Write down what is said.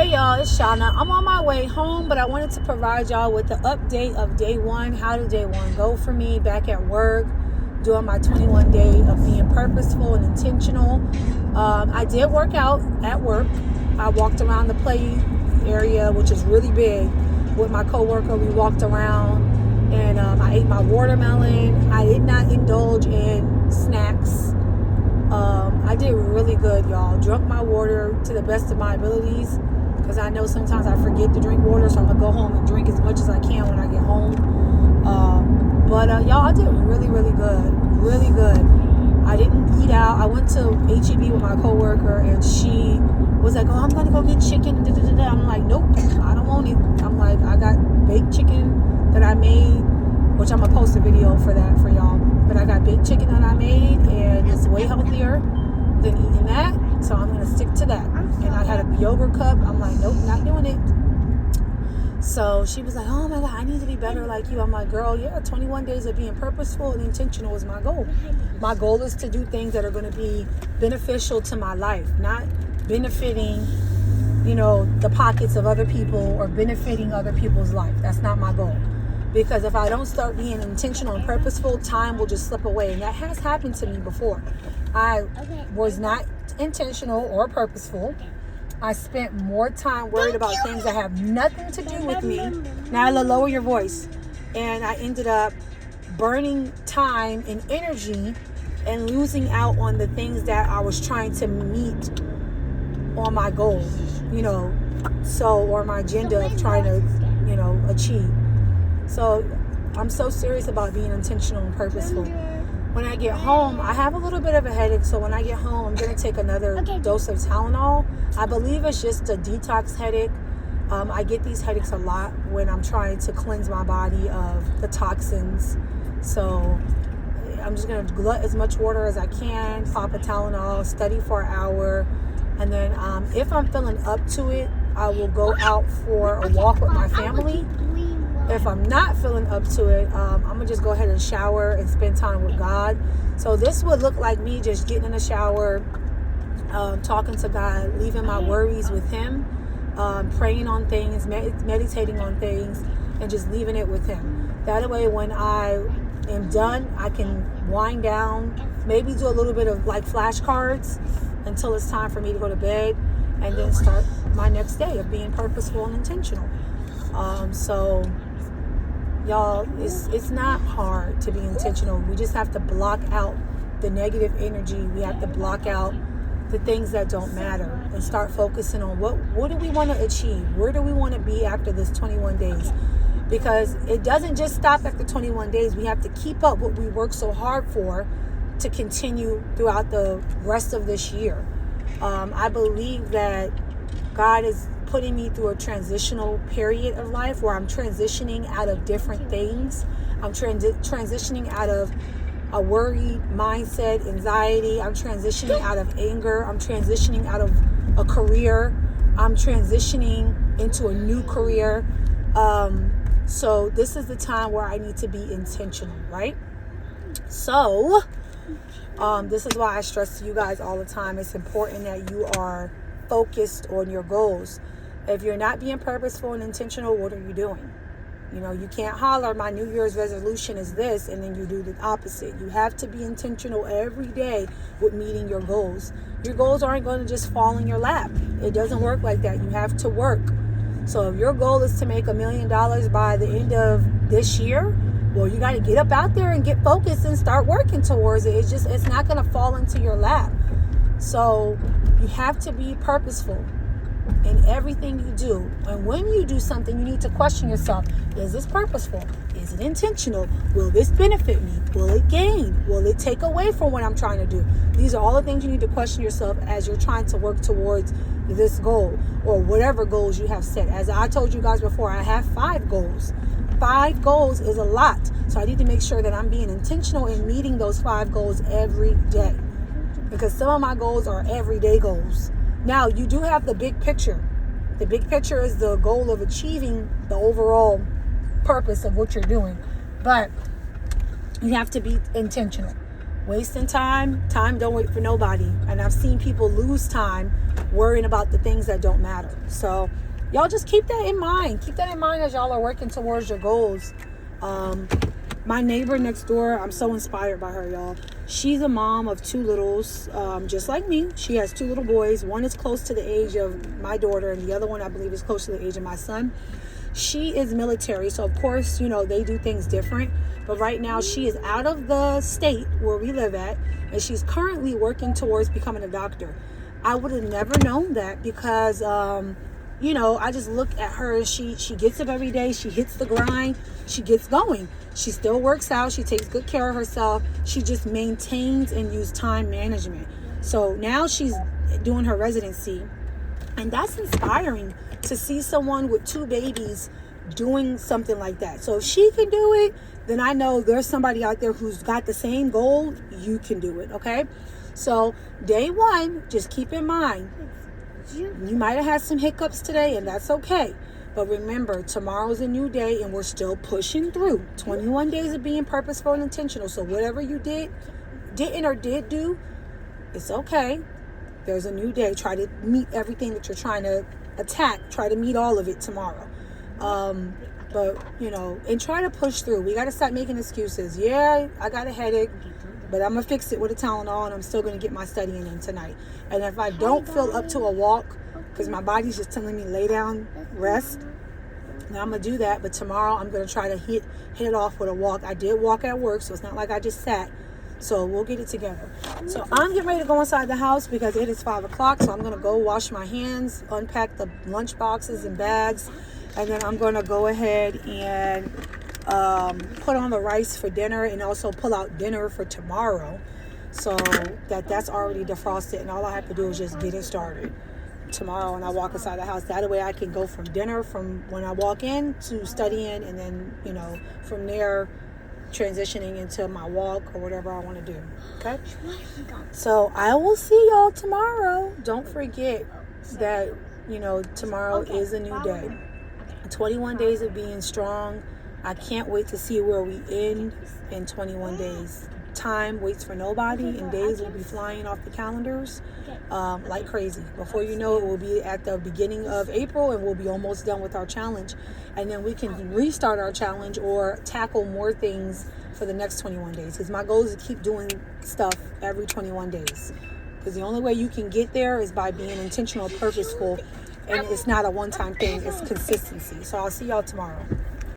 Hey y'all, it's Shauna. I'm on my way home, but I wanted to provide y'all with the update of day one. How did day one go for me back at work, doing my 21 day of being purposeful and intentional. I did work out at work. I walked around the play area, which is really big, with my coworker. We walked around and I ate my watermelon. I did not indulge in snacks. I did really good, y'all. Drunk my water to the best of my abilities, because I know sometimes I forget to drink water, so I'm gonna go home and drink as much as I can when I get home. But y'all, I did really good. I didn't eat out. I went to HEB with my coworker, and she was like, "Oh, I'm gonna go get chicken." I'm like, "Nope, I don't want it." I'm like, "I got baked chicken that I made," which I'm gonna post a video for that for y'all. But I got baked chicken that I made, and it's way healthier than eating that, so I'm gonna stick to that. And I had a yogurt cup. I'm like, "Nope, not doing it." So she was like, "Oh my God, I need to be better like you." I'm like, "Girl, yeah, 21 days of being purposeful and intentional is my goal. My goal is to do things that are going to be beneficial to my life, not benefiting, the pockets of other people or benefiting other people's life. That's not my goal. Because if I don't start being intentional and purposeful, time will just slip away. And that has happened to me before. I was not intentional or purposeful. I spent more time worried about things that have nothing to do with me. Now, lower your voice. And I ended up burning time and energy and losing out on the things that I was trying to meet on my goal, or my agenda of trying to, achieve. So I'm so serious about being intentional and purposeful. When I get home, I have a little bit of a headache, so when I get home, I'm going to take another dose of Tylenol. I believe it's just a detox headache. I get these headaches a lot when I'm trying to cleanse my body of the toxins. So I'm just going to glut as much water as I can, pop a Tylenol, study for an hour, and then if I'm feeling up to it, I will go out for a walk with my family. If I'm not feeling up to it, I'm going to just go ahead and shower and spend time with God. So this would look like me just getting in the shower, talking to God, leaving my worries with Him, praying on things, meditating on things, and just leaving it with Him. That way, when I am done, I can wind down, maybe do a little bit of like flashcards until it's time for me to go to bed, and then start my next day of being purposeful and intentional. So y'all, it's not hard to be intentional. We just have to block out the negative energy. We have to block out the things that don't matter and start focusing on what do we want to achieve? Where do we want to be after this 21 days? Because it doesn't just stop after 21 days. We have to keep up what we work so hard for to continue throughout the rest of this year. I believe that God is putting me through a transitional period of life where I'm transitioning out of different things. I'm transitioning out of a worried mindset, anxiety. I'm transitioning out of anger. I'm transitioning out of a career. I'm transitioning into a new career. So this is the time where I need to be intentional, right? So this is why I stress to you guys all the time. It's important that you are focused on your goals. If you're not being purposeful and intentional, what are you doing? You can't holler, "My New Year's resolution is this," and then you do the opposite. You have to be intentional every day with meeting your goals. Your goals aren't going to just fall in your lap. It doesn't work like that. You have to work. So if your goal is to make $1 million by the end of this year, well, you got to get up out there and get focused and start working towards it. It's not going to fall into your lap. So you have to be purposeful in everything you do. And when you do something, you need to question yourself. Is this purposeful? Is it intentional? Will this benefit me? Will it gain? Will it take away from what I'm trying to do? These are all the things you need to question yourself as you're trying to work towards this goal or whatever goals you have set. As I told you guys before, I have 5 goals. 5 goals is a lot. So I need to make sure that I'm being intentional in meeting those 5 goals every day. Because some of my goals are everyday goals. Now, you do have the big picture. The big picture is the goal of achieving the overall purpose of what you're doing. But you have to be intentional. Wasting time don't wait for nobody. And I've seen people lose time worrying about the things that don't matter. So y'all just keep that in mind. Keep that in mind as y'all are working towards your goals. My neighbor next door, I'm so inspired by her, y'all. She's a mom of 2 littles, just like me. She has 2 little boys. One is close to the age of my daughter, and the other one, I believe, is close to the age of my son. She is military, so of course, they do things different. But right now, she is out of the state where we live at, and she's currently working towards becoming a doctor. I would have never known that because, I just look at her and she gets up every day. She hits the grind. She gets going. She still works out. She takes good care of herself. She just maintains and uses time management. So now she's doing her residency. And that's inspiring to see someone with 2 babies doing something like that. So if she can do it, then I know there's somebody out there who's got the same goal. You can do it, okay? So day 1, just keep in mind, you might have had some hiccups today, and that's okay. But remember, tomorrow's a new day, and we're still pushing through. 21 days of being purposeful and intentional. So whatever you didn't or did do, it's okay. There's a new day. Try to meet everything that you're trying to attack. Try to meet all of it tomorrow. And try to push through. We got to stop making excuses. Yeah, I got a headache, but I'm going to fix it with a Tylenol, and I'm still going to get my studying in tonight. And if I don't feel up to a walk, because my body's just telling me lay down, rest, then I'm going to do that. But tomorrow I'm going to try to hit it off with a walk. I did walk at work, so it's not like I just sat. So we'll get it together. So I'm getting ready to go inside the house because it is 5 o'clock. So I'm going to go wash my hands, unpack the lunch boxes and bags. And then I'm going to go ahead and put on the rice for dinner and also pull out dinner for tomorrow. So that's already defrosted. And all I have to do is just get it started tomorrow when I walk inside the house. That way I can go from dinner from when I walk in to studying. And then, from there, transitioning into my walk or whatever I want to do. Okay? So I will see y'all tomorrow. Don't forget that, tomorrow is a new day. 21 days of being strong. I can't wait to see where we end in 21 days. Time waits for nobody, and days will be flying off the calendars like crazy. Before you know it, we'll be at the beginning of April, and we'll be almost done with our challenge. And then we can restart our challenge or tackle more things for the next 21 days. Because my goal is to keep doing stuff every 21 days. Because the only way you can get there is by being intentional, purposeful, and it's not a one-time thing. It's consistency. So I'll see y'all tomorrow.